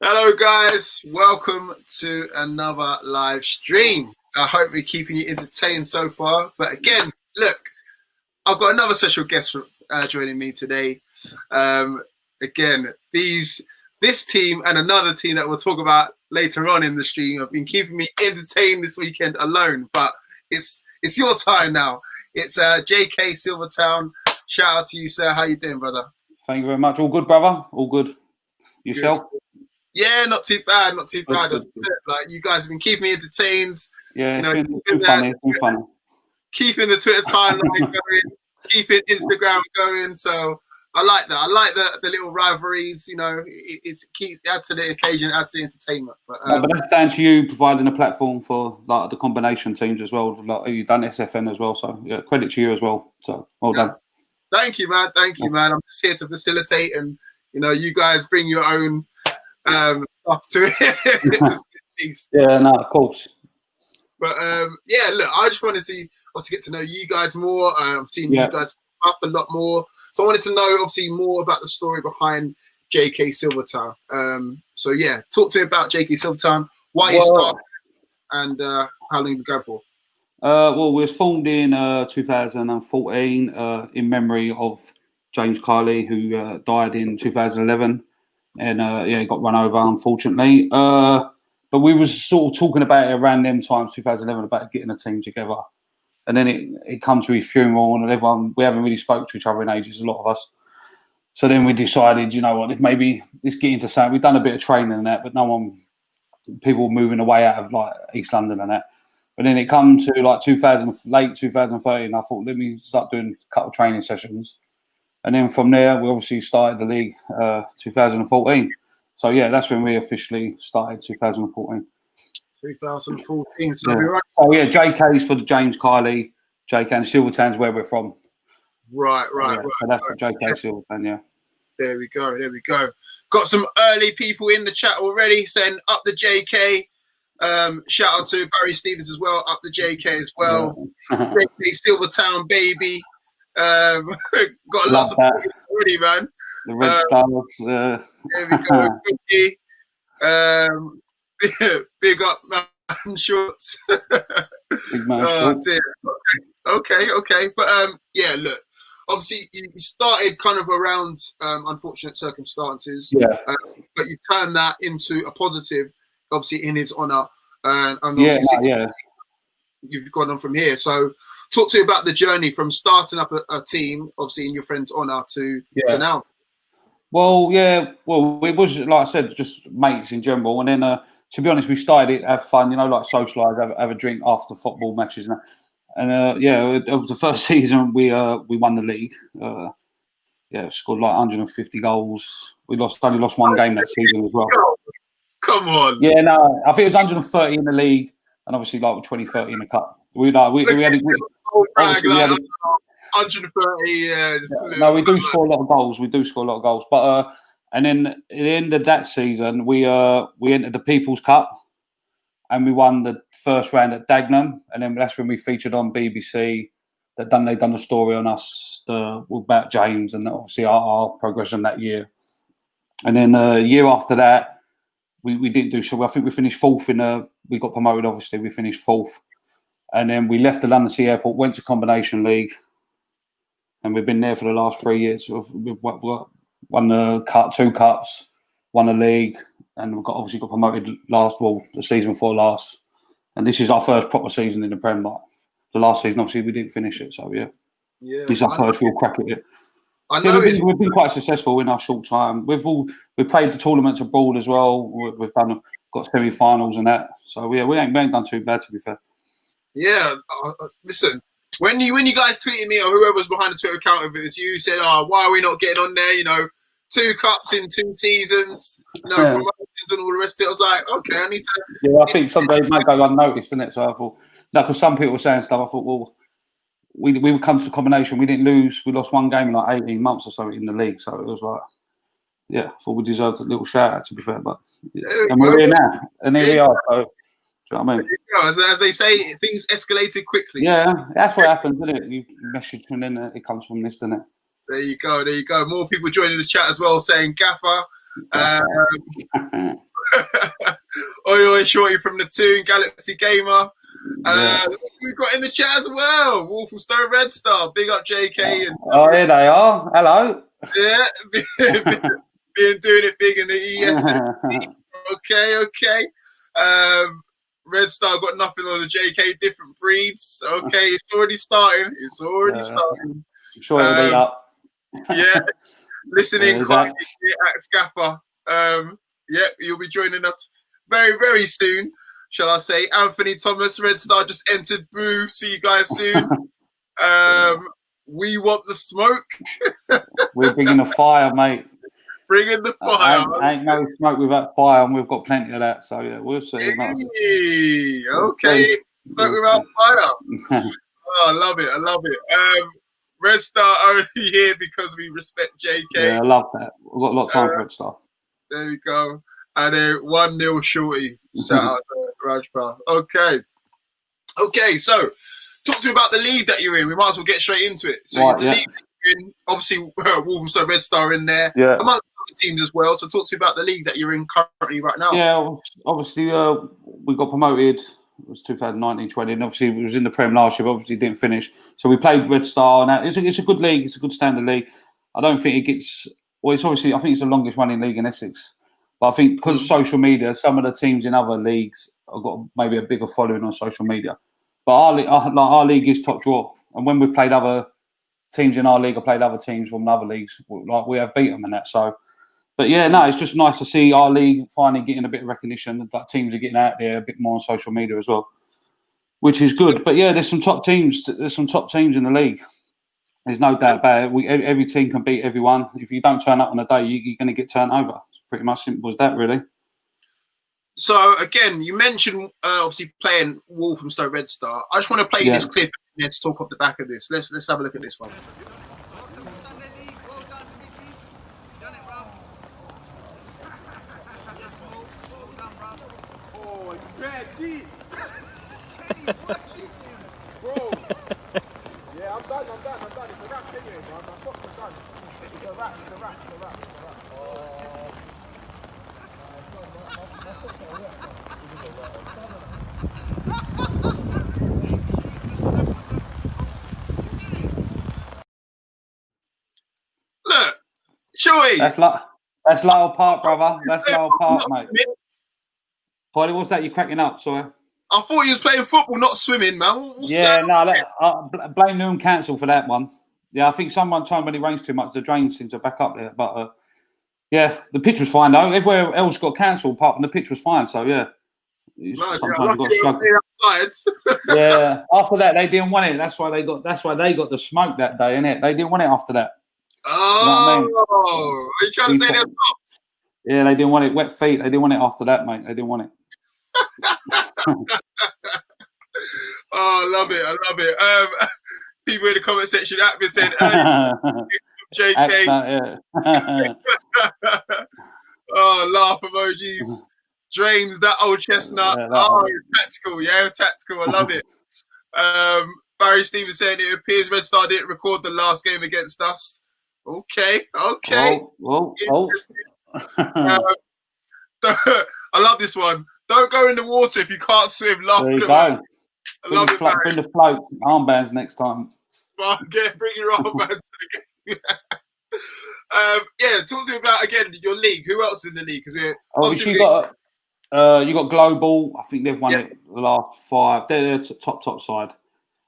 Hello guys, welcome to another live stream. I hope we're keeping you entertained so far. But again, look, I've got another special guest joining me today. Again, this team and another team that we'll talk about later on in the stream have been keeping me entertained this weekend alone. But it's your time now. It's JK Silvertown. Shout out to you, sir. How you doing, brother? Thank you very much. All good, brother? All good. Yourself? Good. Yeah, not too bad. Not too bad. Good. Like, you guys have been keeping me entertained. Yeah, it's been funny. It's been funny. Keeping the Twitter timeline going, keeping Instagram going. So I like that. I like the little rivalries. You know, it keeps adds to the occasion, adds to the entertainment. But that's down to you providing a platform for like the combination teams as well. Like you've done SFN as well. So yeah, credit to you as well. So well done. Thank you, man. Thank you, man. I'm just here to facilitate, and you guys bring your own stuff to it. Yeah, no, of course. But yeah, look, I just wanted to also get to know you guys more. I'm seeing you guys up a lot more, so I wanted to know obviously more about the story behind JK Silvertown. So yeah, talk to me about JK Silvertown, why you started, and how long you been going for. Well, we was formed in 2014 in memory of James Kiley, who died in 2011. And he got run over, unfortunately. But we was sort of talking about it around them times, 2011, about getting a team together. And then it come to his funeral, and everyone, we haven't really spoke to each other in ages, a lot of us. So then we decided, you know what, if maybe let's get into something. We've done a bit of training and that, but people were moving away out of like East London and that. But then it come to like late 2013. I thought, let me start doing a couple of training sessions. And then from there, we obviously started the league 2014. So, yeah, that's when we officially started 2014. 2014. So yeah. Right. Oh, yeah, JK's for the James Kiley, JK, and Silvertown's where we're from. Right. So that's the JK Silvertown, yeah. There we go. Got some early people in the chat already saying up the JK. Shout out to Barry Stevens as well, up the JK as well. Yeah. JK Silvertown, baby. Got lots of already, man. The Redstars. There we go. Big up, man. Shorts. Big man. Shorts. Okay. But yeah, look. Obviously, you started kind of around unfortunate circumstances. Yeah. But you turned that into a positive, obviously, in his honour. And you've gone on from here. So talk to me about the journey from starting up a team, obviously in your friend's honour, to now. Well, it was, like I said, just mates in general. And then, to be honest, we started it, have fun, like socialise, have a drink after football matches. And of the first season, we won the league. Scored like 150 goals. We only lost one game that season as well. Come on. Yeah, no, I think it was 130 in the league. And obviously, like 20-30 in the cup. We had 130, yeah. No, we do score a lot of goals. But and then at the end of that season, we entered the People's Cup, and we won the first round at Dagenham, and then that's when we featured on BBC. They done the story on us about James and obviously our progression that year. And then a year after that, we didn't do so well. I think we finished fourth we got promoted, obviously. We finished fourth. And then we left the London Sea Airport, went to Combination League. And we've been there for the last 3 years. We've won the cup, 2 cups, won the league. And we obviously got promoted the season before last. And this is our first proper season in the Prem. The last season, obviously, we didn't finish it. So, yeah. This is our first real crack at it. We've been quite successful in our short time. We've played the tournaments abroad as well. We've got semi-finals and that. So yeah, we ain't done too bad, to be fair. Yeah, listen. When you guys tweeted me, or whoever was behind the Twitter account, if it was you, said, why are we not getting on there? 2 cups in 2 seasons, promotions and all the rest of it. I was like, okay, I need to. Yeah, I think some days might go unnoticed, isn't it? So I thought, because some people were saying stuff, I thought, well, we would come to the combination. We didn't lose. We lost one game in like 18 months or so in the league. So it was like, yeah, I thought we deserved a little shout out, to be fair. But and we're here now, and here we are. So, do you know what I mean? As they say, things escalated quickly. Yeah, that's what happens, isn't it? You message and then it comes from this, doesn't it? There you go. More people joining the chat as well, saying Gaffer. Oi, Shortie from the Toon, Galaxy Gamer. We've got in the chat as well, Walthamstow Redstar. Big up JK. And here they are. Hello. Yeah, been doing it big in the ES. Okay. Redstar got nothing on the JK, different breeds. Okay, it's already starting. Starting. I'm sure it'll be up. Yeah, listening at Scaffer. You'll be joining us very, very soon, shall I say. Anthony Thomas, Redstar just entered. Boo. See you guys soon. We want the smoke. We're bringing the fire, mate. Bringing the fire. Ain't no smoke without fire, and we've got plenty of that. So, yeah, we'll see. Hey, okay. Smoke without fire. Oh, I love it. Redstar only here because we respect JK. Yeah, I love that. We've got a lot of time for Redstar. There we go. And 1-0 Shortie. Shout out to Rajpal. Okay, so talk to me about the league that you're in. We might as well get straight into it. So the league that you're in, obviously Walthamstow Redstar in there. Yeah. Among other teams as well. So talk to me about the league that you're in currently right now. Yeah, obviously we got promoted. It was 2019-20, and obviously we was in the Prem last year, but obviously didn't finish. So we played Redstar, and it's a good league. It's a good standard league. I don't think it gets. Well, it's obviously, I think it's the longest running league in Essex. But I think because of social media, some of the teams in other leagues have got maybe a bigger following on social media. But our league is top draw. And when we've played other teams in our league, or played other teams from other leagues, we have beat them and that. So, but yeah, no, it's just nice to see our league finally getting a bit of recognition. That teams are getting out there a bit more on social media as well, which is good. But yeah, there's some top teams. There's some top teams in the league. There's no doubt about it. Every team can beat everyone. If you don't turn up on a day, you're going to get turned over. It's pretty much simple as that, really. So again, you mentioned obviously playing Walthamstow Redstar. I just want to play this clip and let's talk off the back of this. Let's have a look at this one. Oh, it's bad deep. Bro. Yeah, I'm done. It's a wrap anyway, man. I'm fucking done. It's a wrap. Look, Shortie. That's Lyle Park, brother. That's Lyle Park, mate. Polly, what's that? You're cracking up, sorry. I thought you was playing football, not swimming, man. Blame Newham Council for that one. Yeah, I think someone time when it rains too much, the drains seem to back up there. But yeah, the pitch was fine though. Everywhere else got cancelled apart from the pitch was fine. So yeah, sometimes you got to struggle. Yeah, after that they didn't want it. That's why they got the smoke that day, innit? They didn't want it after that. Oh, you know what I mean? Are you trying to say they're stopped? Yeah, they didn't want it. Wet feet. They didn't want it after that, mate. They didn't want it. Oh, I love it. People in the comment section have been saying, JK. Oh, laugh emojis. Drains that old chestnut. It's tactical. I love it. Barry Stevens saying it appears Redstar didn't record the last game against us. Okay. Whoa. I love this one. Don't go in the water if you can't swim. Laugh there you at go. I love it, Barry. Bring the float armbands next time. Bring your armbands to the game. Talk to me about again your league. Who else in the league? Because you got Global. I think they've won it the last 5. They're top side,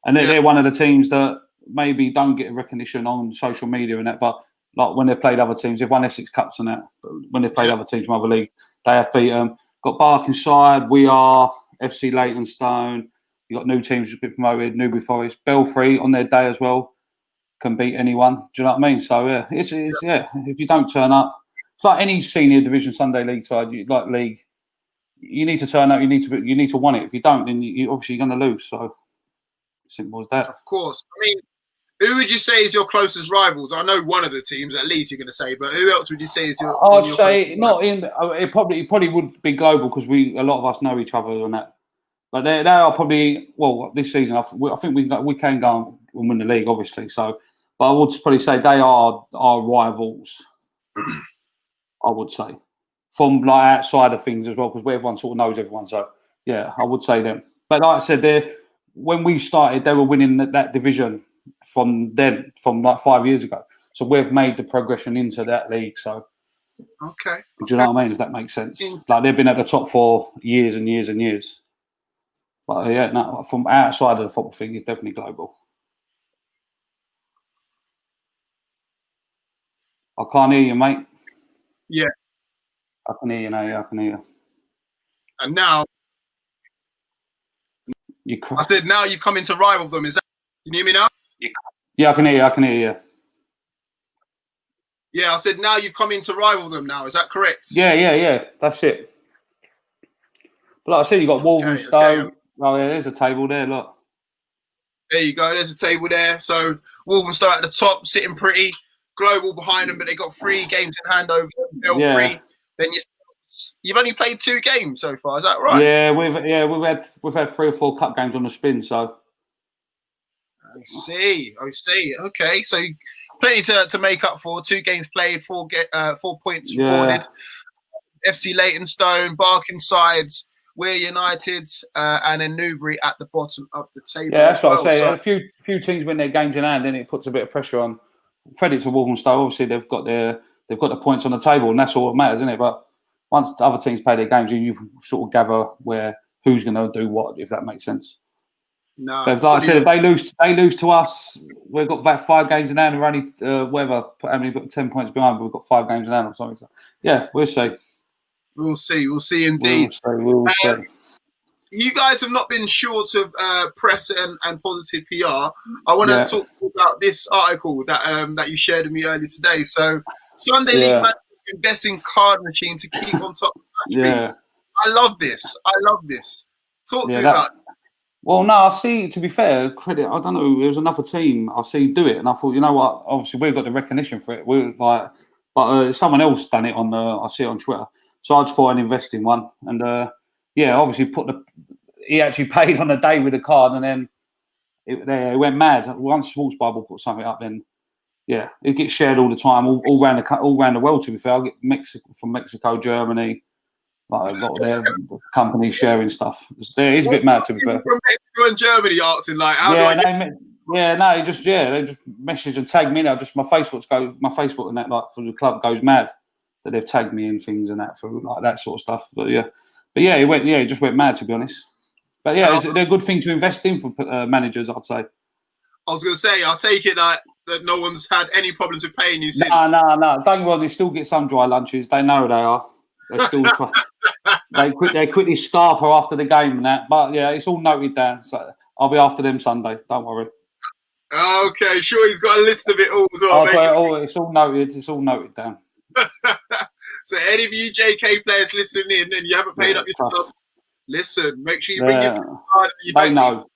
and they're one of the teams that maybe don't get recognition on social media and that. But like when they've played other teams, they've won Essex Cups and that. But when they've played other teams from other league, they have beat them. Got Barkingside. We are FC Leytonstone. You got new teams who've been promoted. Newbury Forest, Belfry on their day as well can beat anyone. Do you know what I mean? So yeah, it's if you don't turn up, it's like any senior division Sunday league side, league. You need to turn up. You need to want it. If you don't, then you obviously you're going to lose. So simple as that. Of course. I mean, who would you say is your closest rivals? I know one of the teams at least you're going to say, but who else would you say is your? I'd say not in. It probably would be Global because a lot of us know each other and that. But they are probably this season. I think we can go and win the league, obviously. So, but I would probably say they are our rivals. I would say from like outside of things as well, because everyone sort of knows everyone. So yeah, I would say them. But like I said, when we started, they were winning that division from like 5 years ago. So we've made the progression into that league. So Okay. do you know what I mean? If that makes sense. Like they've been at the top for years and years and years. But yeah, no, from outside of the football thing, it's definitely global. I can't hear you, mate. Yeah. I can hear you now. Yeah, I can hear you. And now, I said, now you've come in to rival them. Is that? Can you hear me now? Yeah, I can hear you. I can hear you. Yeah, I said, now you've come in to rival them. Now, is that correct? Yeah. That's it. But like I said, you got Walthamstow. Okay. Oh yeah, there's a table there. Look. There you go. There's a table there. So Walthamstow at the top, sitting pretty. Global behind them, but they got 3 games in hand over them. Yeah. 3. Then you've only played 2 games so far. Is that right? Yeah, we've had 3 or 4 cup games on the spin. So I see. Okay, so plenty to make up for. 2 games played, 4 points recorded. FC Leytonstone, Barkinsides, We're United, and then Newbury at the bottom of the table. Yeah, that's what I'm saying. So, a few teams win their games in hand, then it puts a bit of pressure on. Credit to Walthamstow. Obviously, they've got the points on the table, and that's all that matters, isn't it? But once the other teams play their games, you sort of gather who's going to do what, if that makes sense. No, like I said, if they lose to us, we've got about 5 games in hand. We're only we've got 10 points behind, but we've got 5 games in hand or something. So, yeah, we'll see. We'll see indeed. We'll see. You guys have not been short of press and positive PR. I want to talk about this article that you shared with me earlier today. So, Sunday League manager investing card machine to keep on top of match fees. I love this. Talk to me about it. Well, no, I see, to be fair, credit, I don't know, there was another team I see do it, and I thought, you know what, obviously we've got the recognition for it. But someone else done it I see it on Twitter. So I just thought I'd invest in one. And obviously he actually paid on the day with the card, and then it went mad. Once Sports Bible put something up, then it gets shared all the time, all around the world. To be fair, I get from Mexico, Germany, like a lot of their companies sharing stuff. It's a bit mad, to be fair. From Mexico and Germany, asking like, how do I get? They just message and tag me in. My Facebook and that, like, for the club goes mad that they've tagged me in things and that for like that sort of stuff. But it just went mad, to be honest. But they're a good thing to invest in for managers, I'd say. I was going to say, I'll take it that no one's had any problems with paying you since. No. Don't get me wrong, they still get some dry lunches. They know they are. They still they quickly scarper after the game and that. But it's all noted down. So I'll be after them Sunday. Don't worry. Okay, sure. He's got a list of it all as well. It's all noted. It's all noted down. So any of you JK players listening in and you haven't paid up your subs, listen. Make sure you bring your card. They know.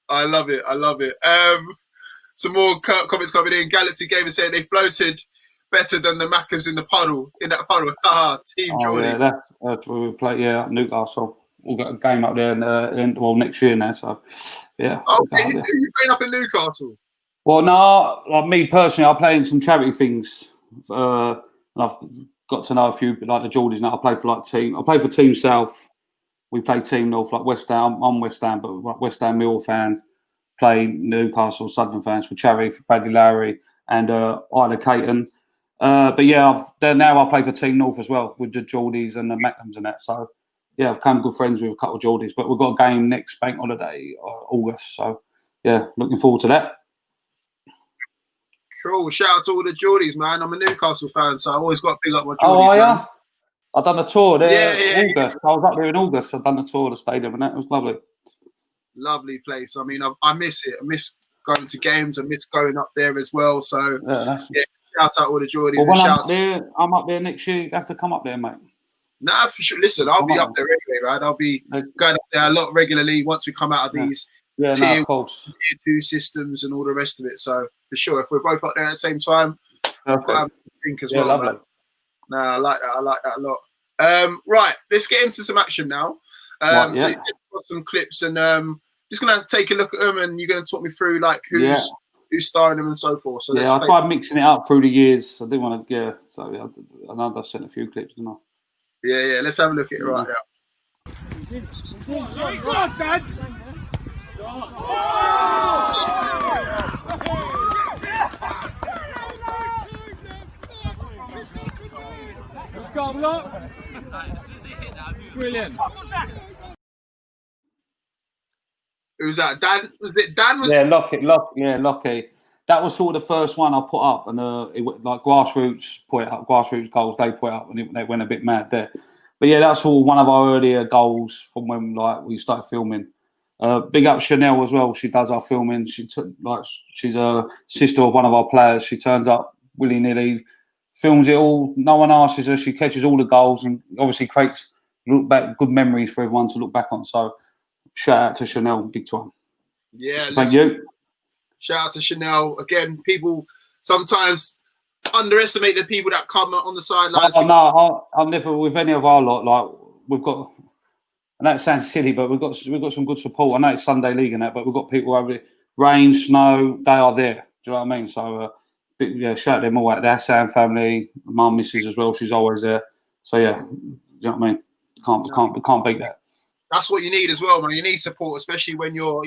I love it. Some more comments coming in. Galaxy Gamer saying they floated better than the Maccas in that puddle. Team Jordan. Yeah, that's where we play. Yeah, Newcastle. We've got a game up there next year now. So yeah. Okay, you're playing up in Newcastle. Well, no, like me personally, I play in some charity things. And I've got to know a few, like the Geordies now. I play for I play for Team South. We play Team North, like West Ham. I'm West Ham, but West Ham Mill fans play Newcastle Southern fans for charity for Bradley Lowry and Isla Caton. But now I play for Team North as well with the Geordies and the Macklams and that. So I've become good friends with a couple of Geordies. But we've got a game next bank holiday, August. So looking forward to that. Cool. Shout out to all the Geordies, man. I'm a Newcastle fan, so I always got to big up my Geordies. Oh, yeah? I've done a tour there in August. I was up there in August. I've done a tour of the stadium and that. It was lovely. Lovely place. I mean, I miss it. I miss going to games. I miss going up there as well. So, shout out all the Geordies. Well, I'm up there next year. You have to come up there, mate. Nah, for sure. Listen, I'll be up there anyway, right? I'll be going up there a lot regularly once we come out of these tier 2 systems and all the rest of it. So, for sure, if we're both up there at the same time, I've got to have a drink as well, man. No, I like that a lot. Right, let's get into some action now. So you've got some clips, and just gonna take a look at them, and you're gonna talk me through like who's who's starring them and so forth. So yeah, I tried mixing it up through the years. I didn't want to, yeah. So I know I've sent a few clips, didn't I? Yeah. Let's have a look at it right now. Go on, Dad. Go block. Brilliant. Who's that? Dan? Was it Dan? Lockie. That was sort of the first one I put up, and it like Grassroots put it up. Grassroots goals they put it up, and they went a bit mad there. But yeah, that's all one of our earlier goals from when like we started filming. Big up Chanel as well. She does our filming. She's a sister of one of our players. She turns up willy nilly, films it all. No one asks her. She catches all the goals and obviously creates good memories for everyone to look back on. So shout out to Chanel, big time. Yeah, thank you. Shout out to Chanel again. People sometimes underestimate the people that come on the sidelines. No, I'll never with any of our lot. Like we've got, and that sounds silly, but we've got some good support. I know it's Sunday League and that, but we've got people over there. Rain, snow, they are there. Do you know what I mean? So yeah, shout them all out. Their Sam family, mum, missus as well. She's always there. So yeah, do you know what I mean? Can't beat that. That's what you need as well, man. You need support, especially when you're,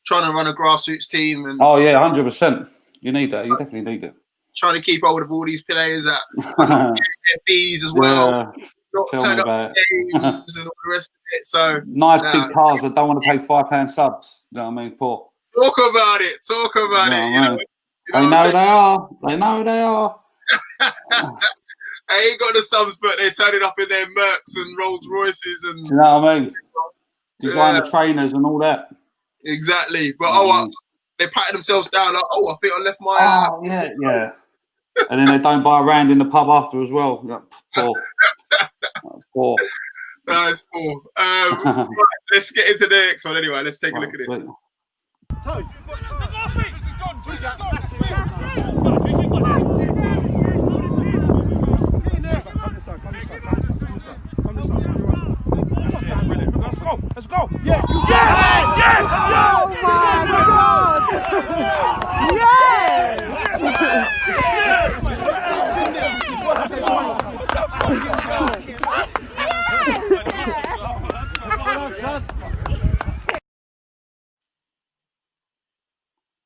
trying to run a grassroots team. And oh yeah, 100%. You need that. You definitely need it. Trying to keep hold of all these players that are fees as well. Yeah. Not turn up games and all the rest of it. So nice big cars, but don't want to pay £5 subs. You know what I mean? Poor. Talk about it. They know they are. They know they are. I ain't got the subs, but they're turning up in their Mercs and Rolls Royces and. You know what I mean? Designer trainers and all that. Exactly, but they patting themselves down like, I think I left my. Yeah. And then they don't buy a round in the pub after as well. Poor. Poor. That's poor. Right, let's get into the next one anyway. Let's take a look at this. Let's go. Yeah. Yes. Oh my God. Yes.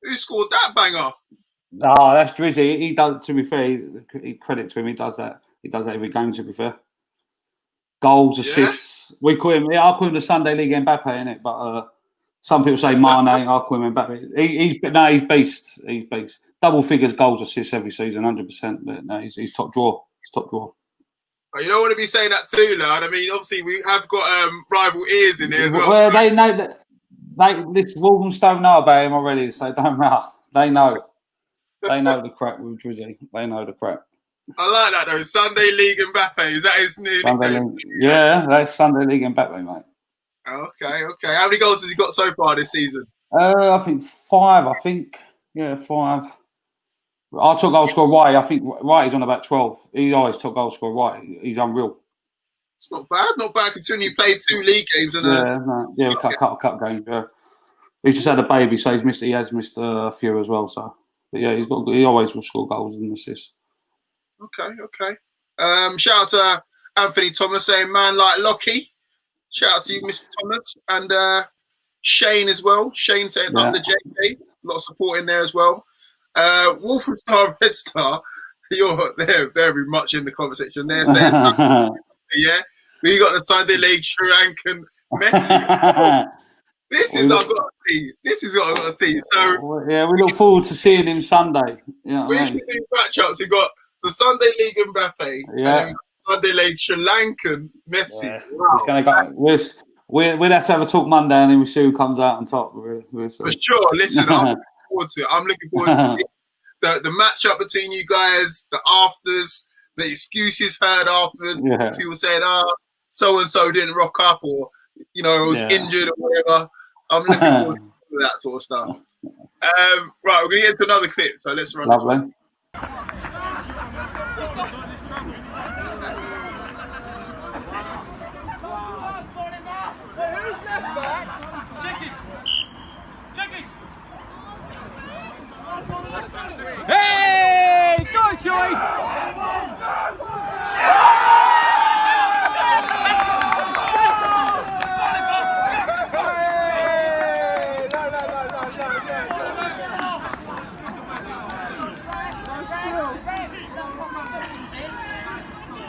Who scored that banger? Oh, that's Drizzy. He does. To be fair, credit to him. He does that. He does that every game. To be fair, goals, assists. We call him. I call him the Sunday League Mbappe, innit? But some people say Mane. I call him Mbappe. He's beast. He's beast. Double figures, goals, assists every season, 100%. But no, he's top drawer. He's top drawer. You don't want to be saying that too loud. I mean, obviously we have got rival ears in there as well. Well, they know that. This Walthamstow know about him already, so don't matter. They know. They know the crap with Drizzy. They know the crap. I like that though. Sunday League Mbappe. Is that his new nickname? Yeah, that's Sunday League Mbappe, mate. Okay. How many goals has he got so far this season? I think 5. 5. Our top goal scorer White. I think White is on about 12. He always top goal scorer White. He's unreal. It's not bad considering you played 2 league games and a couple cup games. Yeah, he's just had a baby, so he has missed a few as well. So, but yeah, he always will score goals and assists. Okay. Shout out to Anthony Thomas saying, man like Lockie. Shout out to you, Mr. Thomas. And Shane as well. Shane saying, up the JK. A lot of support in there as well. Walthamstow Redstar, they're very much in the conversation. They're saying, yeah, we got the Sunday League Sri Lankan Messi. This is what I've got to see. So yeah, we look forward to seeing him Sunday. Yeah, we can do matchups. We've got the Sunday League Mbappe, and then Sunday League Sri Lankan Messi. Yeah. Wow. We'd have to have a talk Monday, and then we see who comes out on top. For sure. Listen, I'm looking forward to it. I'm looking forward to seeing the matchup between you guys, the afters, the excuses heard after. Yeah. People saying, so and so didn't rock up, or was injured or whatever. I'm looking forward to that sort of stuff. Right, we're gonna get into another clip, so let's run. Lovely. This one.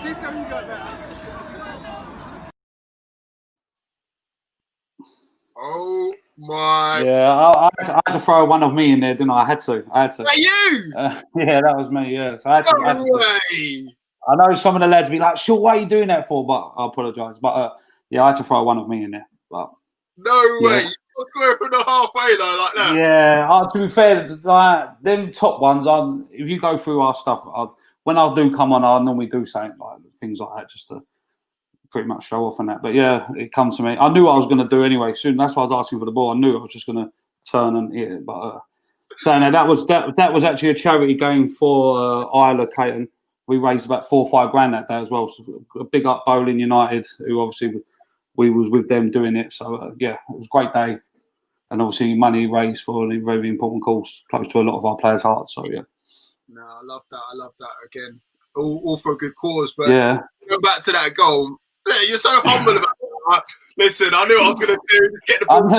This time you got that. Oh my! Yeah, I had to throw one of me in there, didn't I? I had to. Are you? Yeah, that was me. Yeah, so I had No to do it. way! I know some of the lads be like, "Sure, why are you doing that for?" But I apologise. But yeah, I had to throw one of me in there. But No way! Yeah. You're square from the halfway line like that. yeah, to be fair, like them top ones, if you go through our stuff, when I do come on, I normally do something like things like that just to pretty much show off and that. But yeah, it comes to me. I knew what I was going to do anyway. Soon, that's why I was asking for the ball. I knew I was just going to turn and hit it. But saying that was actually a charity game for Isla Caton. We raised about 4 or 5 grand that day as well. So a big up Bowling United, who obviously we was with them doing it. So yeah, it was a great day, and obviously money raised for a very important cause, close to a lot of our players' hearts. So yeah. No, I love that. I love that. Again, all for a good cause. But Yeah. going back to that goal, you're so humble about it. Listen, I knew what I was going to do. Just get the I ball.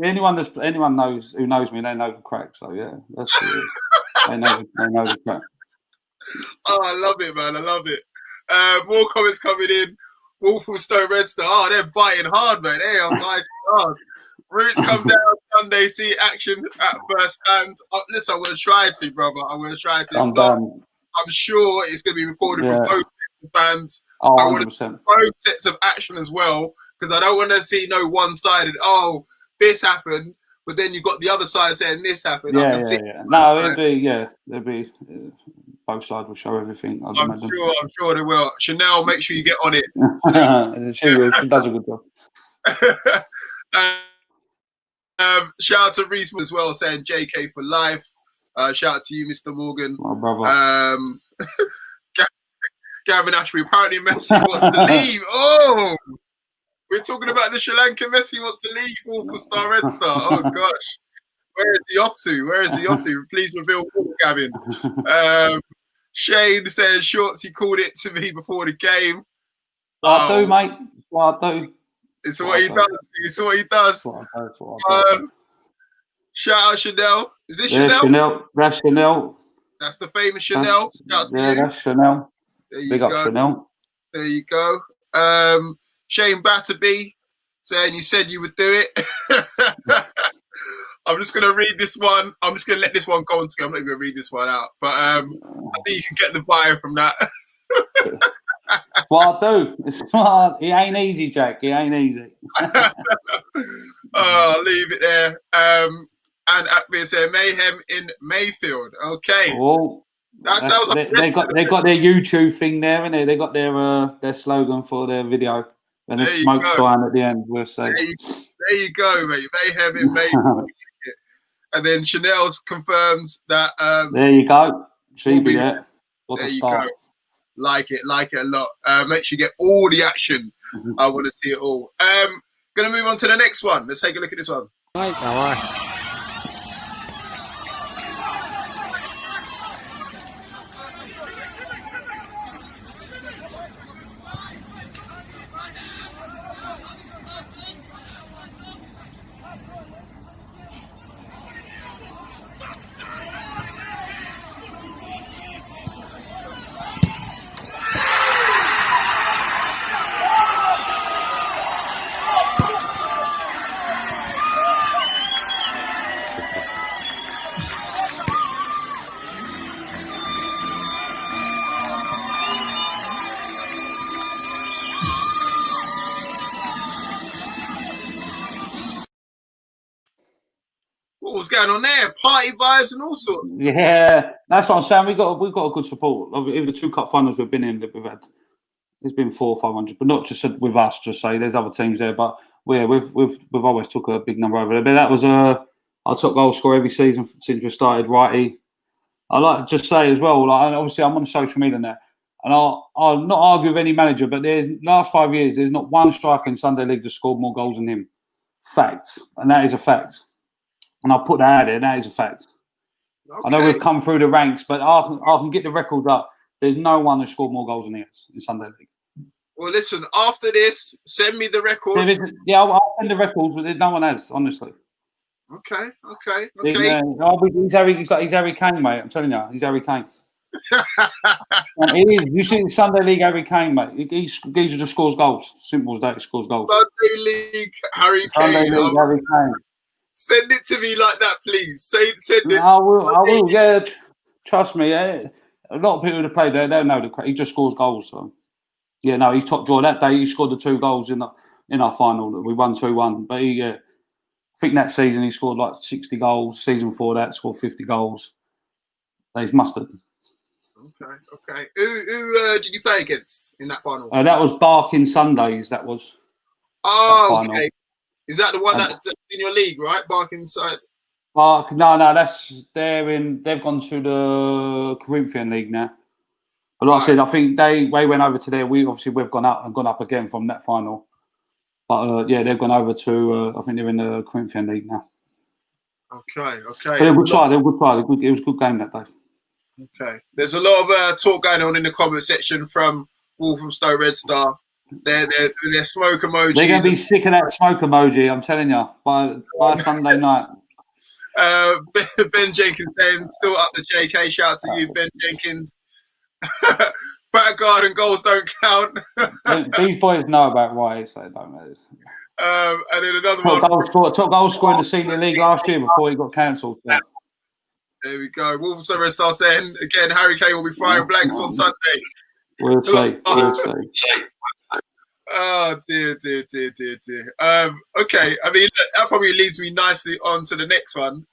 knew anyone knows who knows me. They know the crack. So yeah, that's they know the crack. Oh, I love it, man. I love it. More comments coming in. Walthamstow Redstar. Oh, they're biting hard, man. They are biting hard. Roots come down Sunday. See action at first hand. Listen, I'm going to try to, brother. I'm going to try to. I'm sure it's going to be recorded from both sets of fans. Oh, I want 100%. both sets of action as well, because I don't want to see no one-sided. Oh, this happened, but then you got the other side saying this happened. Yeah. No, there'd be both sides will show everything. I'm sure they will. Chanel, make sure you get on it. She does a good job. Shout out to Reese as well, saying JK for life. Shout out to you, Mr. Morgan. My brother. Gavin Ashby. Apparently, Messi wants to leave. Oh, we're talking about the Sri Lankan Messi wants to leave Walthamstow Redstar. Oh gosh, where is he off to? Please reveal more, Gavin. Shane says Shortie called it to me before the game. What I do, mate. What I do. It's what he does. It's what he does. Shout out Chanel. Is this Chanel? That's Chanel. That's the famous Chanel. That's Chanel. There you Big up Chanel. There you go. Shane Batterby saying you said you would do it. I'm just gonna read this one. I'm just gonna let this one go on. I'm not gonna read this one out, but I think you can get the bio from that. What I do. It's smart. It ain't easy, Jack. It ain't easy. I'll leave it there. And Akbir said mayhem in Mayfield. Okay. Oh, that sounds like they got their YouTube thing there, innit? They got their slogan for their video and a smoke sign at the end. We'll say. There you go, mate. Mayhem in Mayfield. And then Chanel confirms that. There you go. She be there. What there a you start. go. Like it a lot. Make sure you get all the action. I want to see it all. Gonna move on to the next one. Let's take a look at this one. What was going on there? Party vibes and all sorts. Yeah, that's what I'm saying. We've got a good support. Even the 2 cup finals we've been in, we've had. There's been 400 or 500, but not just with us. Just say there's other teams there, but we've always took a big number over there. But that was our top goal scorer every season since we started. Righty. I like to just say as well. Like obviously, I'm on social media now, and I'll not argue with any manager. But there's last 5 years, there's not one striker in Sunday League that scored more goals than him. Fact, and that is a fact. And I'll put that out there. That is a fact. Okay. I know we've come through the ranks, but I can get the record up. There's no one that scored more goals than he has in Sunday League. Well, listen, after this, send me the record. Yeah, I'll send the records, but no one has, honestly. Okay. He's Harry Kane, mate. I'm telling you, he's Harry Kane. It is. You see the Sunday League Harry Kane, mate. He just scores goals. Simple as that. He scores goals. Sunday League Harry Sunday Kane. League Harry Kane. Send it to me like that, please. Send it. I will. Yeah, trust me. Yeah. A lot of people that play there, they know he just scores goals. So, yeah, no, he's top drawer that day. He scored the 2 goals in our final. We won 2-1. But I think that season he scored like 60 goals. Season before that, scored 50 goals. He's mustard. Okay. Who did you play against in that final? That was Barking Sundays. That was. Oh, okay. Is that the one that's in your league, right? Barking side. No, they've gone to the Corinthian League now. But like I said, I think they went over to there. We've gone up again from that final. But they've gone over to I think they're in the Corinthian League now. Okay. But they would try. It was a good game that day. Okay. There's a lot of talk going on in the comment section from Walthamstow Redstar. They're smoke emojis. They're going to be sick of that smoke emoji, I'm telling you, by Sunday night. Ben Jenkins saying, still up the JK. Shout out to you, Ben Jenkins. Backguard and goals don't count. These boys know about rights, so they don't know this. And then another one. Top goal scorer in the senior league last year before he got cancelled. Yeah. There we go. Walthamstow Redstar saying, again, Harry Kane will be firing blanks on Sunday. We'll see. Oh dear. Okay, I mean that probably leads me nicely on to the next one.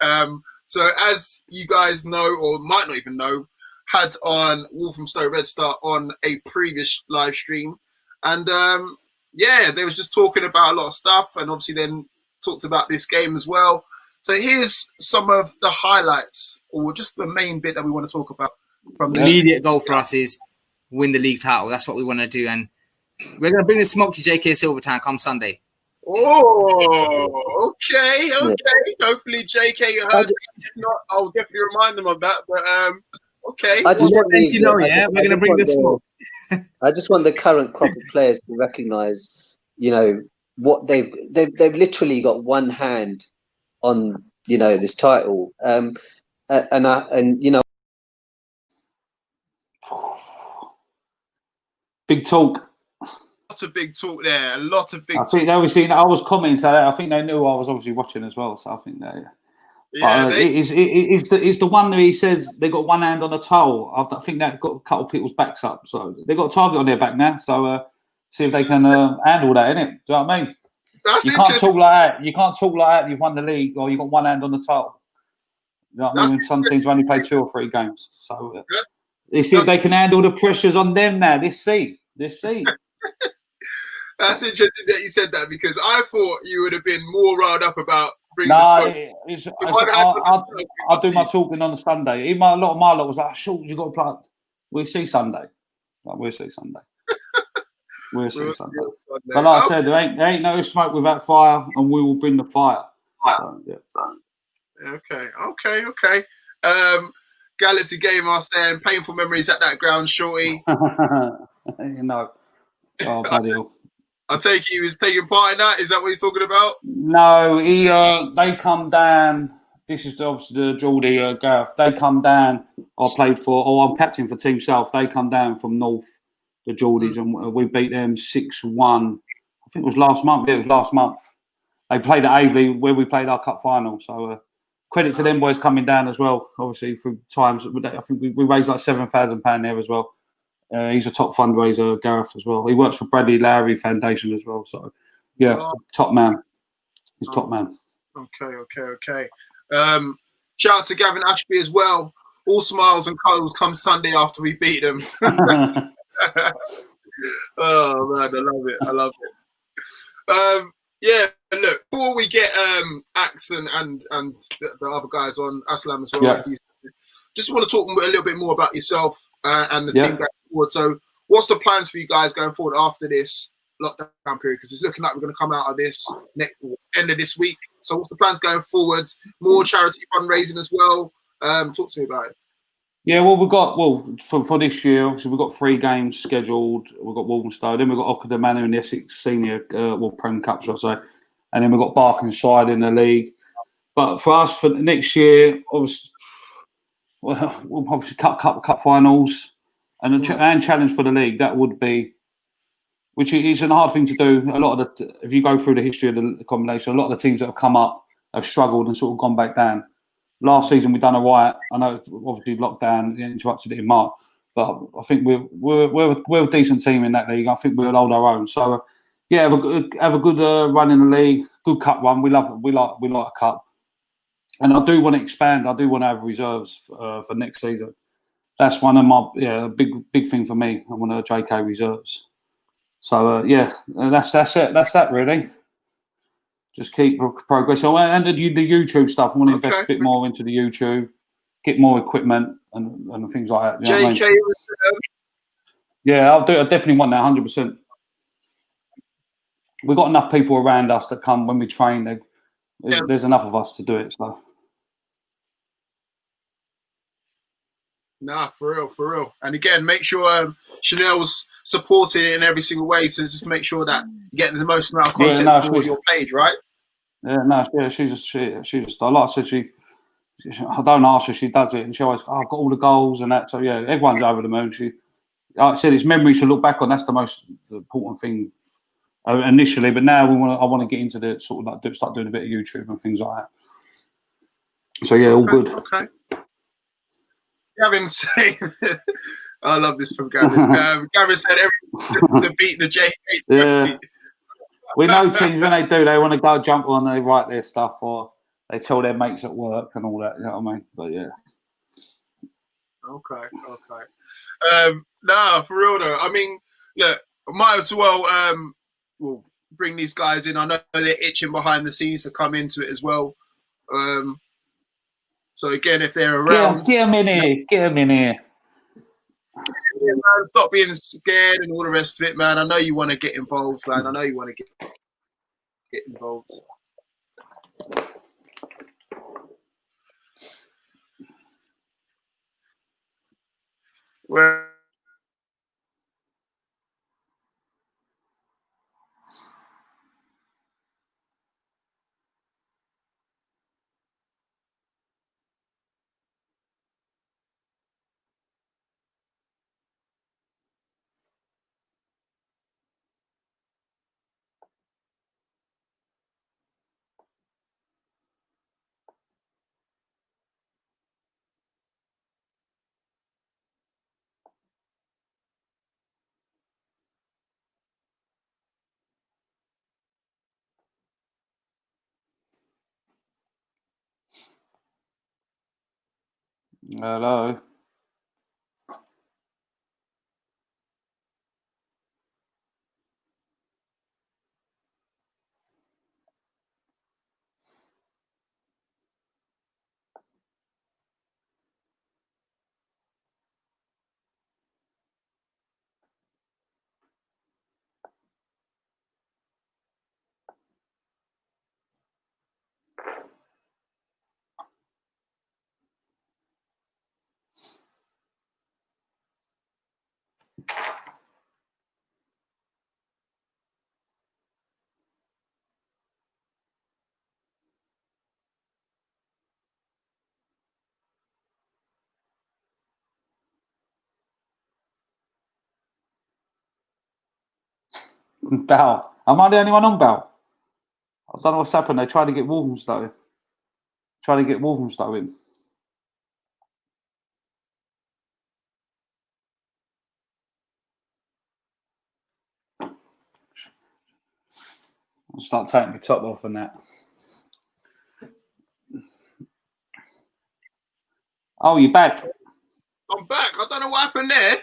So as you guys know, or might not even know, had on Walthamstow Redstar on a previous live stream, and they was just talking about a lot of stuff, and obviously then talked about this game as well. So here's some of the highlights, or just the main bit that we want to talk about. From the immediate goal for us is win the league title. That's what we want to do, and we're going to bring the smoke to JK Silvertown come Sunday. Oh, okay. Hopefully, JK, you heard. If not, I'll definitely remind them of that. But okay. We're going to bring the smoke. I just want the current crop of players to recognise, what they've literally got one hand on, this title, big talk. Lots of big talk there. A lot of big. I think I was commenting, so I think they knew I was obviously watching as well. So I think they. Yeah, it's the one that he says they got one hand on the towel. I think that got a couple of people's backs up, so they got a target on their back now. So see if they can handle that, innit? Do you know what I mean? You can't talk like that. You can't talk like that. You've won the league, or you've got one hand on the towel. You know what I mean? Some teams have only played 2 or 3 games, so they see if they can handle the pressures on them now. Let's see. That's interesting that you said that, because I thought you would have been more riled up about bringing the smoke. I'll do my talking on a Sunday. Even a lot of my lot was like, "Sure, you got to play." We'll see Sunday. We'll see Sunday. We'll see Sunday. But like I said, there ain't no smoke without fire, and we will bring the fire. So, Okay. Galaxy Gamer saying, painful memories at that ground, Shortie. Oh, bloody hell. I take it he was taking part in that. Is that what he's talking about? No, they come down. This is obviously the Geordie Gareth. They come down. I'm captain for Team South. They come down from North, the Geordies, and we beat them 6-1. I think it was last month. Yeah, it was last month. They played at Avely where we played our cup final. So credit to them boys coming down as well. Obviously, through times, I think we raised like £7,000 there as well. He's a top fundraiser, Gareth, as well. He works for Bradley Lowry Foundation as well. So, top man. He's top man. Okay. Shout out to Gavin Ashby as well. All smiles and colours come Sunday after we beat them. Oh, man, I love it. Look, before we get Axe and the other guys on, Aslam as well, just want to talk a little bit more about yourself and the team going forward. So what's the plans for you guys going forward after this lockdown period? Because it's looking like we're going to come out of this end of this week. So what's the plans going forward? More charity fundraising as well. Talk to me about it. Yeah, well, for this year, obviously we've got 3 games scheduled. We've got Walthamstow, then we've got Ockerdamana in the Essex Senior Prem Cup, shall I say, and then we've got Barkingside in the league. But for us, for next year, obviously we'll obviously cup finals and and challenge for the league. That would be, which is a hard thing to do. A lot of if you go through the history of the combination, a lot of the teams that have come up have struggled and sort of gone back down. Last season we done all right. I know obviously lockdown interrupted it in March, but I think we're a decent team in that league. I think we'll hold our own. So yeah, have a good run in the league, good cup run. We like a cup. And I do want to expand. I do want to have reserves for next season. That's one of my big thing for me. I want to JK reserves. So that's it. That's that really. Just keep progressing. And the YouTube stuff. I want to invest a bit more into the YouTube, get more equipment and things like that. You know JK, what I mean? Yeah, I'll do. I definitely want that 100%. We've got enough people around us that come when we train. There's enough of us to do it. So. Nah, for real. And again, make sure Chanel's supporting it in every single way, so just to make sure that you get the most amount of content for your page, right? She's a star. Like I said, I don't ask her, she does it, and she always, I've got all the goals and that. So yeah, everyone's over the moon. Like I said, it's memories to look back on. That's the most important thing initially. But now I want to get into the sort of like start doing a bit of YouTube and things like that. So yeah, all good. Okay. Gavin saying, I love this from Gavin. Gavin said everything beating the JK. Yeah. We know teams when they do, they want to go jump on, they write their stuff or they tell their mates at work and all that. You know what I mean? But yeah. Okay. Nah, for real though. I mean, look, might as well we'll bring these guys in. I know they're itching behind the scenes to come into it as well. So again, if they're around, get them in here. Yeah, man, stop being scared and all the rest of it, man. I know you want to get involved, man. I know you want to get involved. Well, Hello. Bow. Am I the only one on Bow? I don't know what's happened. They tried to get Walthamstow. In. I'll start taking my top off and that. Oh, you're back. I'm back. I don't know what happened there.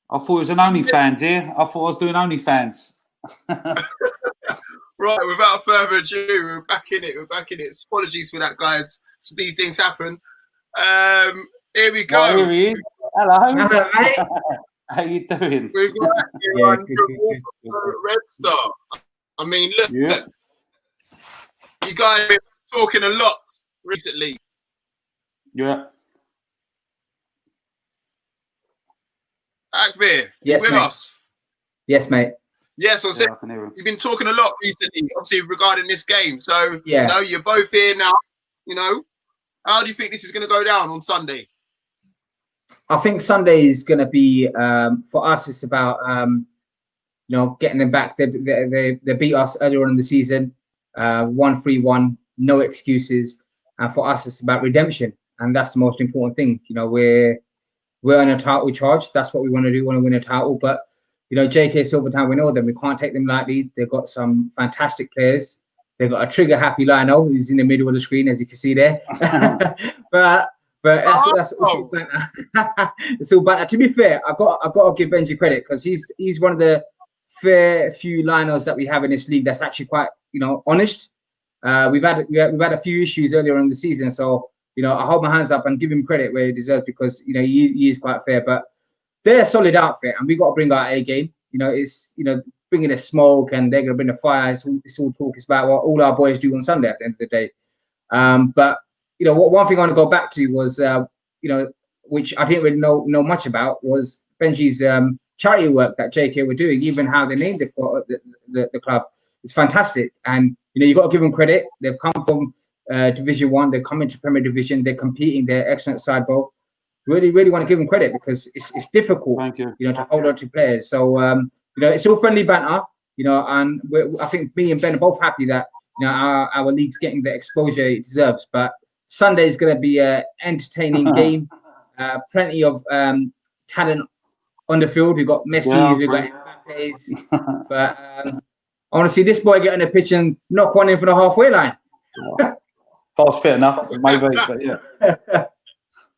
I thought it was an OnlyFans here. I thought I was doing OnlyFans. Right, without further ado, we're back in it. Apologies for that, guys. So these things happen. Here we go. Well, here he is. Hello. Hello, mate. How you doing? We've got Walthamstow Redstar. I mean, look, you guys have been talking a lot recently. Yeah. Akbir, Yes, with mate. us? Yes, mate. Yes, I said I can hear him. you've been talking a lot recently, obviously regarding this game. So Yeah. you know, you're both here now. You know, how do you think this is going to go down on Sunday? I think Sunday is going to be for us. It's about getting them back. They beat us earlier on in the season, 1-3-1, no excuses. And for us, it's about redemption, and that's the most important thing. We're on a title charge. That's what we want to do. We want to win a title. But JK Silvertown, we know them. We can't take them lightly. They've got some fantastic players. They've got a trigger-happy Lionel who's in the middle of the screen, as you can see there. but that's all banter. It's all banter. To be fair, I got to give Benji credit because he's one of the fair few Lionels that we have in this league that's actually quite honest. We've had a few issues earlier in the season, so I hold my hands up and give him credit where he deserves because he is quite fair. But they're a solid outfit, and we got to bring our A game. It's bringing the smoke, and they're going to bring the fire. It's all talk. It's about what all our boys do on Sunday at the end of the day. But one thing I want to go back to was which I didn't really know much about was Benji's charity work that JK were doing, even how they named the club. It's fantastic, and you got to give them credit. They've come from Division 1, they've come into Premier Division, they're competing, they're excellent side ball. Really want to give them credit because it's difficult, to hold on to players. So it's all friendly banter, and I think me and Ben are both happy that our league's getting the exposure it deserves. But Sunday is going to be an entertaining game. Plenty of talent on the field. We've got Messi, we've got Mbappe's, but I want to see this boy get on the pitch and knock one in for the halfway line. If I was fit enough, maybe, but yeah.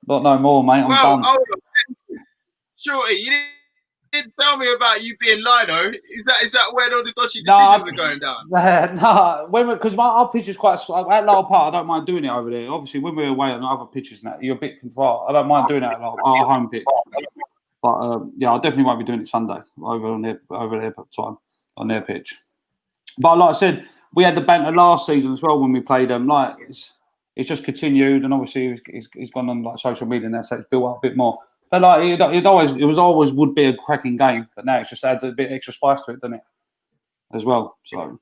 Not no more, mate. I'm done. Shortie, you didn't tell me about you being Lino. Is that where all the dodgy decisions are going down? No, because our pitch is quite at Lower Park. I don't mind doing it over there. Obviously, when we're away on other pitches, now you're a bit far. I don't mind doing it at our home pitch. But yeah, I definitely won't be doing it Sunday over their time on their pitch. But like I said, we had the banter last season as well when we played them. Like it's just continued, and obviously he's gone on like social media now, so it's built up a bit more. But like it always would be a cracking game, but now it just adds a bit extra spice to it, doesn't it? As well. So,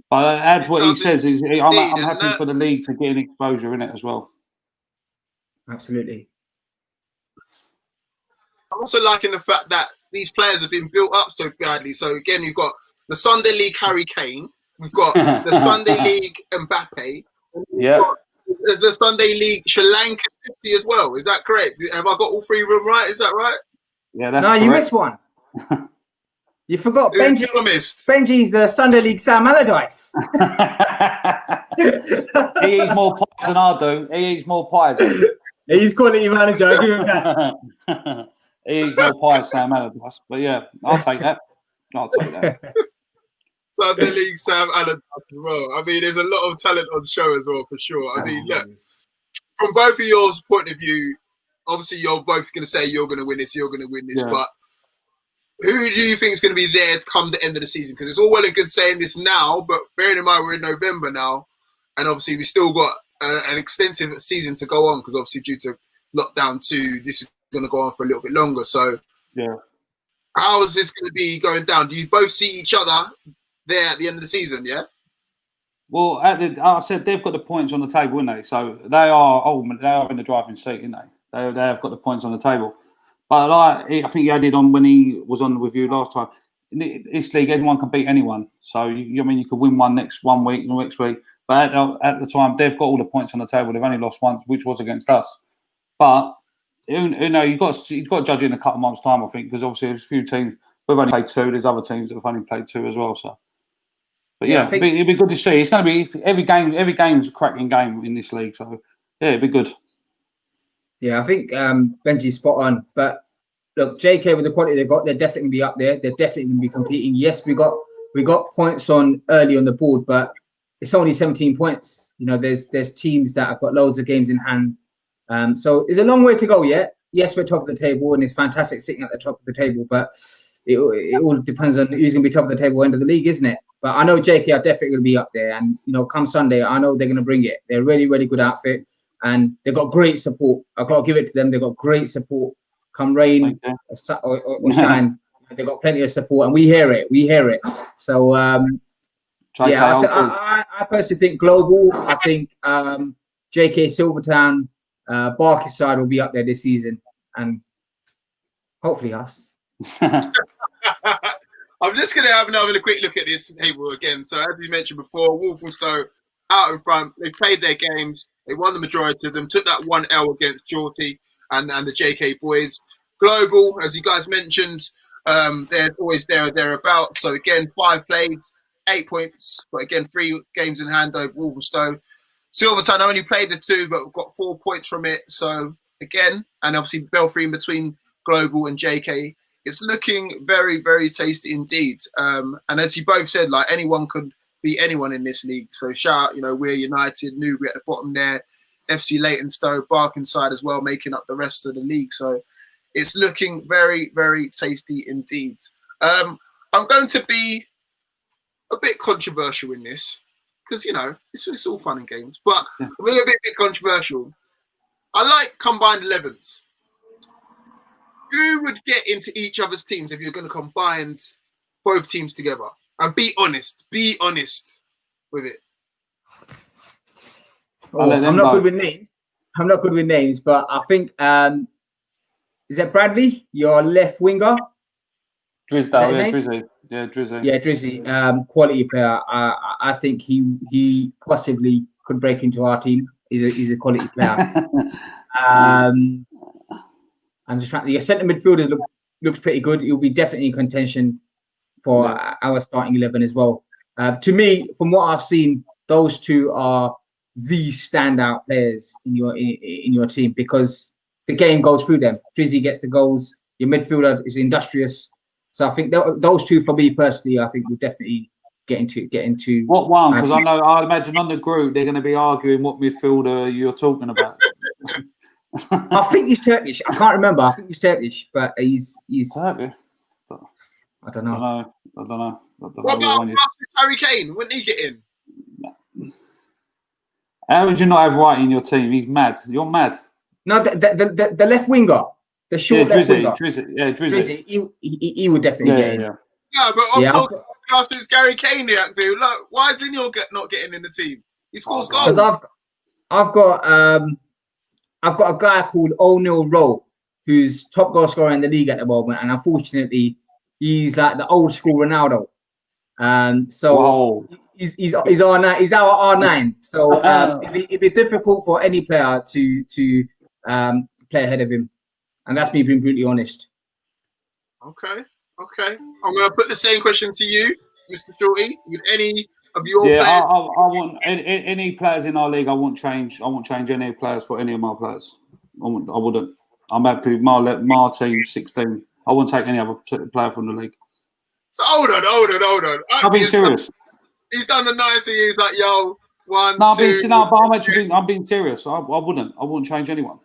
but adds what he says is I'm happy for the league to get an exposure in it as well. Absolutely. I'm also liking the fact that these players have been built up so badly. So again, you've got the Sunday League Harry Kane, we've got the Sunday League Mbappe, yeah, the Sunday League Sri Lanka as well. Is that correct? Have I got all three of them right? Is that right? Yeah, that's correct. You missed one. You forgot Benji. Benji's the Sunday League Sam Allardyce. He eats more pies than I do. He eats more pies. He's quality manager. I give him that. He eats more pies, Sam Allardyce. But yeah, I'll take that. Sunday League Sam Allardyce as well. I mean, there's a lot of talent on show as well, for sure. I mean, look, from both of yours point of view, obviously you're both going to say you're going to win this, but who do you think is going to be there come the end of the season? Because it's all well and good saying this now, but bearing in mind we're in November now, and obviously we still got an extensive season to go on, because obviously due to lockdown 2, this is going to go on for a little bit longer. So how is this going to be going down? Do you both see each other there at the end of the season? Yeah. Well, I said they've got the points on the table, haven't they? So they are in the driving seat, aren't they? They have got the points on the table. But like I think he added on when he was on with you last time, in this league anyone can beat anyone. So you could win one next week, but at the time they've got all the points on the table. They've only lost once, which was against us. But you've got to judge in a couple of months' time, I think, because obviously there's a few teams we've only played 2. There's other teams that have only played 2 as well. So, but yeah, it'd be good to see. It's going to be every game's a cracking game in this league. So yeah, it'd be good. Yeah, I think Benji's spot on. But look, JK with the quality they've got, they're definitely going to be up there. They're definitely going to be competing. Yes, we got points on early on the board, but it's only 17 points. There's teams that have got loads of games in hand. So there's a long way to go yet. Yes, we're top of the table, and it's fantastic sitting at the top of the table, but it all depends on who's going to be top of the table end of the league, isn't it? But I know JK are definitely going to be up there, and come Sunday, I know they're going to bring it. They're a really, really good outfit, and they've got great support. I've got to give it to them. They've got great support. Come rain or shine, they've got plenty of support, and we hear it. So I personally think global. I think JK Silvertown Barker's side will be up there this season, and hopefully us. I'm just going to have another quick look at this table again. So as we mentioned before, Walthamstow out in front. They played their games. They won the majority of them. Took that 1-L against Shortie and the JK boys. Global, as you guys mentioned, they're always there or thereabouts. So again, 5 played, 8 points. But again, 3 games in hand over Walthamstow. Silvertown only played the 2, but got 4 points from it. So again, and obviously Belfry in between Global and JK. It's looking very, very tasty indeed. And as you both said, like anyone could beat anyone in this league. So shout out, we're United, Newbury at the bottom there, FC Leytonstone, Barkingside as well, making up the rest of the league. So it's looking very, very tasty indeed. I'm going to be a bit controversial in this because, it's all fun and games, but I'm going to be a bit controversial. I like combined 11s. Who would get into each other's teams if you're going to combine both teams together? And be honest with it. I'm not good with names. I'm not good with names, but I think is that Bradley, your left winger? Drizzy. Yeah, Drizzy. Quality player. I think he possibly could break into our team. He's a quality player. I'm just trying. Your centre midfielder looks pretty good. He'll be definitely in contention for our starting 11 as well. To me, from what I've seen, those 2 are the standout players in your team because the game goes through them. Drizzy gets the goals. Your midfielder is industrious. So I think those 2, for me personally, I think will definitely get into. What one? Because I imagine on the group they're going to be arguing what midfielder you're talking about. I think he's Turkish. I can't remember. I think he's Turkish, but he's. Turkish? I don't know. What about Harry Kane? Wouldn't he get in? How would you not have Wright in your team? He's mad. You're mad. No, the left winger, the short left winger. Drizzy. He would definitely get in. Yeah, but of course, Gary Kane the active. Look, why is he not getting in the team? He scores goals. Because I've got a guy called O'Neill Rowe, who's top goal scorer in the league at the moment, and unfortunately, he's like the old school Ronaldo. So he's our R9. So it'd be difficult for any player to play ahead of him, and that's me being brutally honest. Okay. I'm going to put the same question to you, Mr. Shorty. With any of your players? I want any players in our league. I won't change any players for any of my players. I wouldn't. I'm happy with my team 16. I wouldn't take any other player from the league. So hold on. I'm being serious. He's done the nicety. He's like, yo, 1, no, 2. But I'm being serious. I wouldn't change anyone.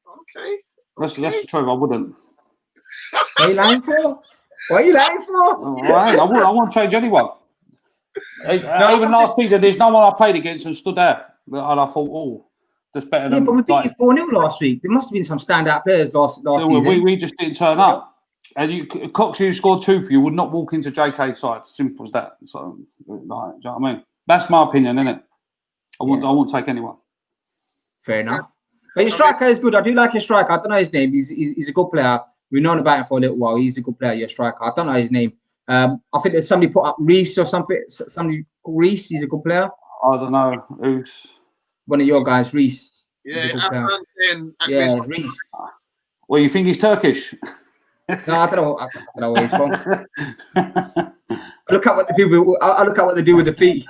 Okay. That's the truth. I wouldn't. What are you lying for? I won't change anyone. Even last season, there's no one I played against and stood there. And I thought, that's better than. Yeah, but we beat you 4-0 last week. There must have been some standout players last season. We just didn't turn up. And Cox, who scored 2 for you, would not walk into JK's side. Simple as that. So, do you know what I mean? That's my opinion, isn't it? I won't take anyone. Fair enough. But your striker is good. I do like your striker. I don't know his name. He's a good player. We've known about him for a little while. He's a good player, your striker. I don't know his name. I think there's somebody put up Reese or something. Somebody called Reese. He's a good player. I don't know who's one of your guys, Reese. Yeah, Reese. Well, you think he's Turkish? No, I don't know where he's from. I look at what they do with the feet.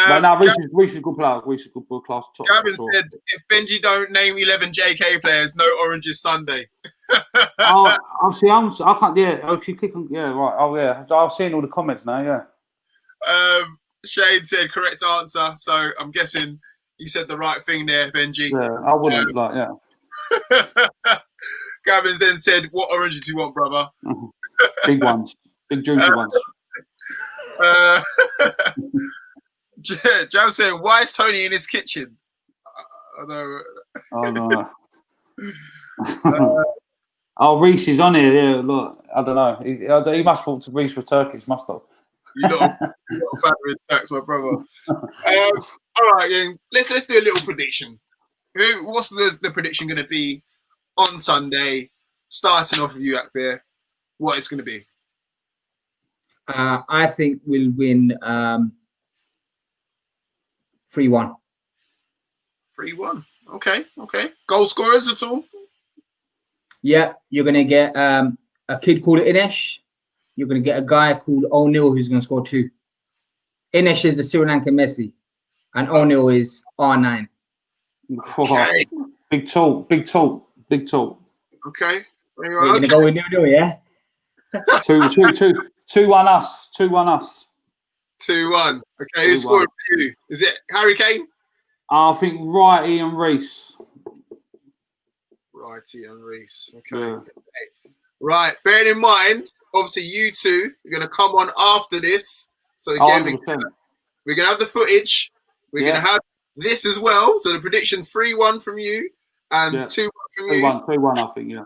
But now Reece is a good player. Reece is a good class top. Gavin said, if Benji don't name 11 JK players, no oranges Sunday. I can't. Yeah, actually, click on. Yeah, right. Oh, yeah. I've seen all the comments now. Yeah. Shane said correct answer. So I'm guessing you said the right thing there, Benji. Yeah, I wouldn't Gavin then said, "What oranges do you want, brother?" Big ones, big juicy ones. Jam saying, "Why is Tony in his kitchen?" I know. Oh no. Oh, Reese is on here. Yeah, look, I don't know. He must have thought Reese was Turkish. Must have. You lot of battery attacks, my brother. All right, then. Let's do a little prediction. What's the prediction going to be on Sunday? Starting off with you, Akbir. What it's going to be? I think we'll win 3-1. 3-1. Okay. Goal scorers at all? Yeah, you're going to get a kid called Inesh. You're going to get a guy called O'Neill who's going to score 2. Inesh is the Sri Lankan Messi, and O'Neill is R9. Okay. Big talk. Okay. We're going to go with 0-0, yeah? 2-1 us. 2-1 us. 2-1. Okay, who's scoring for you? Is it Harry Kane? I think Righty and Reese. Righty and Reese. Okay. Yeah. Right. Bearing in mind, obviously you two are going to come on after this. So again, we're going to have the footage. We're going to have this as well. So the prediction 3-1 from you and 2-1 from you. 3-1, I think, yeah.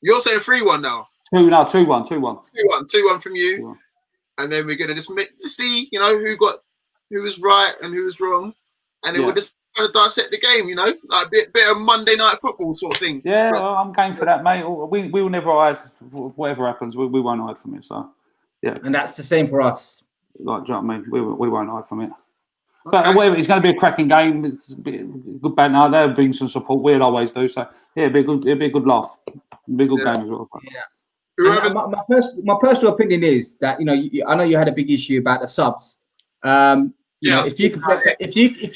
You're saying 3-1 now? 2-1. 2-1 from you. 2-1. And then we're going to just see, who was right and who was wrong. And then we'll just kind of dissect the game, like a bit of Monday night football sort of thing. Yeah, well, I'm game for that, mate. We will never hide. Whatever happens, we won't hide from it. So, yeah. And that's the same for us. Like, do you know what I mean? We won't hide from it. But whatever, it's going to be a cracking game. It's a good banter. They'll bring some support. We'll always do. So, yeah, it'll be a good laugh. It'll be a good game as well. Yeah. My personal opinion is that I know you had a big issue about the subs. If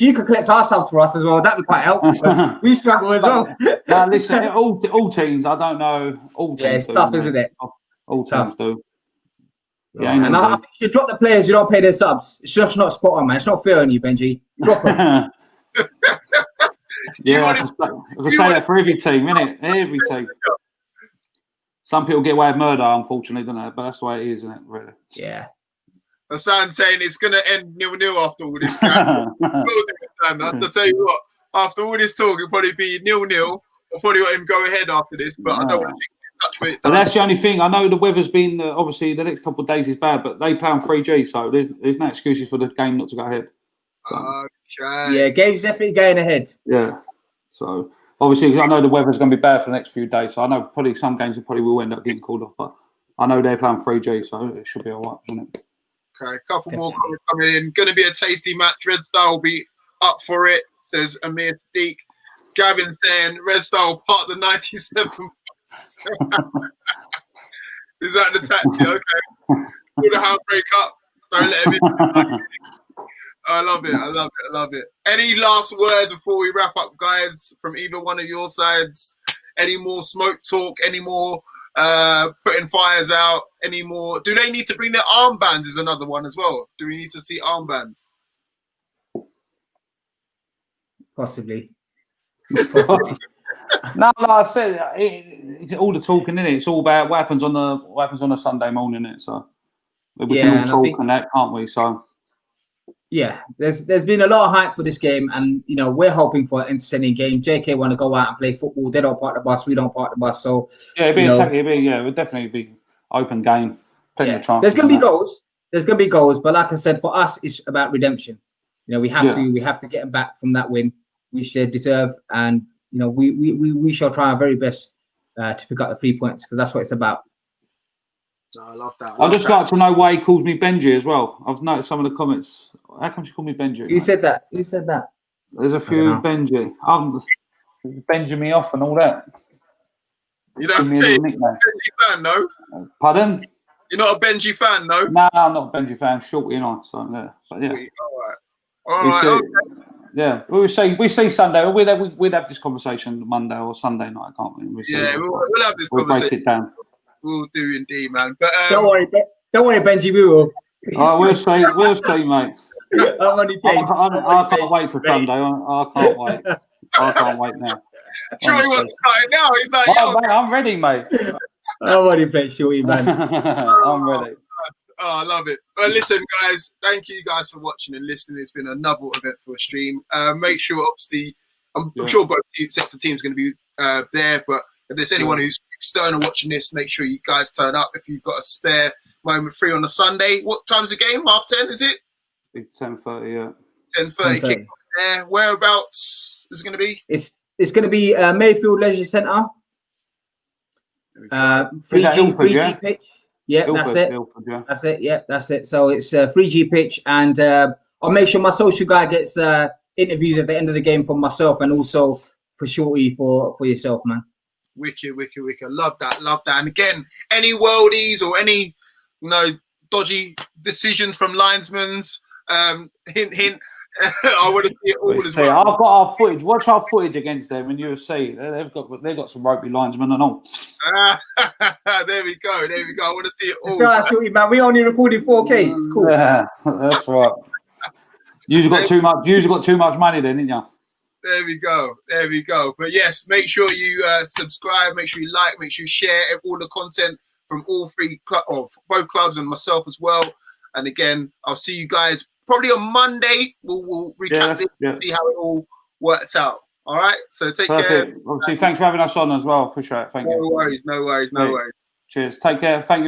you could collect our subs for us as well, that'd be quite helpful. We struggle as well. Now, listen, all teams. I don't know. All teams. Yeah, it's tough, isn't it? All teams do. Yeah, and I think you should drop the players you don't pay their subs. It's just not spot on, man. It's not fair on you, Benji. Drop them. Yeah, I can say that for every team, innit? Every team. Some people get away with murder, unfortunately, don't they? But that's the way it is, isn't it? Really. Yeah. Hassan saying it's going to end 0-0 after all this. I'll tell you what, after all this talk, it'll probably be 0-0. I'll probably let him go ahead after this, but I don't want to touch with it. But that's the only thing. I know the weather's been, obviously, the next couple of days is bad, but they play on 3G, so there's no excuses for the game not to go ahead. So. Okay. Yeah, game's definitely going ahead. Yeah. So, obviously, I know the weather's going to be bad for the next few days, so I know probably some games will end up getting called off, but I know they're playing 3G, so it should be all right, shouldn't it? Okay, a couple more comments coming in. Going to be a tasty match. Redstar will be up for it, says Amir Sadiq. Gavin saying Redstar part the 97. Is that the tactic? Okay. Put the handbrake up. Don't let him in. I love it. Any last words before we wrap up, guys, from either one of your sides? Any more smoke talk? Any more putting fires out? Any more? Do they need to bring their armbands? Is another one as well. Do we need to see armbands? Possibly. No, like I said, all the talking, innit? It's all about what happens on a Sunday morning, innit? So we can all talk and that, can't we? So yeah, there's been a lot of hype for this game, and we're hoping for an entertaining game. JK want to go out and play football. They don't park the bus. We don't park the bus. So yeah, it'll definitely be open game. Plenty of chance. There's gonna be goals. But like I said, for us, it's about redemption. We have to get them back from that win, which they deserve, and we shall try our very best to pick up the 3 points, because that's what it's about. I love that. I'd just like to know why he calls me Benji as well. I've noticed some of the comments. How come you call me Benji? Who said that? There's a few Benji. I'm Benji me off and all that. You don't think you're a Benji fan, no? Pardon? You're not a Benji fan, no? No, I'm not a Benji fan. Shortie and I. So yeah, but yeah. All right. Okay. Yeah, we see Sunday. We'd have this conversation Monday or Sunday night, can't we? We'll have this conversation. We'll break it down. We'll do indeed, man. But don't worry, Benji. We will. Oh, we'll see, mate. I can't wait for Sunday. I can't wait. I can't wait now. Sure, he wants to start it now. He's like, mate, I'm ready, mate. I want to play Shorty, man. I'm ready. Oh, I love it. But listen, guys, thank you guys for watching and listening. It's been another eventful stream. Make sure, obviously, I'm sure both sets of teams are going to be there, but if there's anyone who's external watching this, make sure you guys turn up. If you've got a spare moment 3 on the Sunday. What time's the game? 10:30, is it? It's 10:30, yeah. 10:30 kick there. Whereabouts is it going to be? It's going to be Mayfield Leisure Centre. 3G pitch. Yeah, Ilford, that's it. Ilford, yeah. That's it. Yeah, that's it. So it's 3G pitch, and I'll make sure my social guy gets interviews at the end of the game for myself and also for Shortie for yourself, man. Wicked. Love that. And again, any worldies or any, dodgy decisions from linesmen, hint. I want to see it all as well. I've got our footage. Watch our footage against them in UFC. They've got some ropey linesmen and all. There we go. I want to see it all. So that's Shortie, man. We only recorded 4K. It's cool. Yeah, that's right. You've got too much. You've got too much money, then, didn't you? There we go. But yes, make sure you subscribe. Make sure you like. Make sure you share all the content from all three both clubs and myself as well. And again, I'll see you guys probably on Monday. We'll recap this, see how it all worked out. All right. So take care. Obviously, thanks for having us on as well. Appreciate it. Thank you. No worries. Cheers. Take care. Thank you.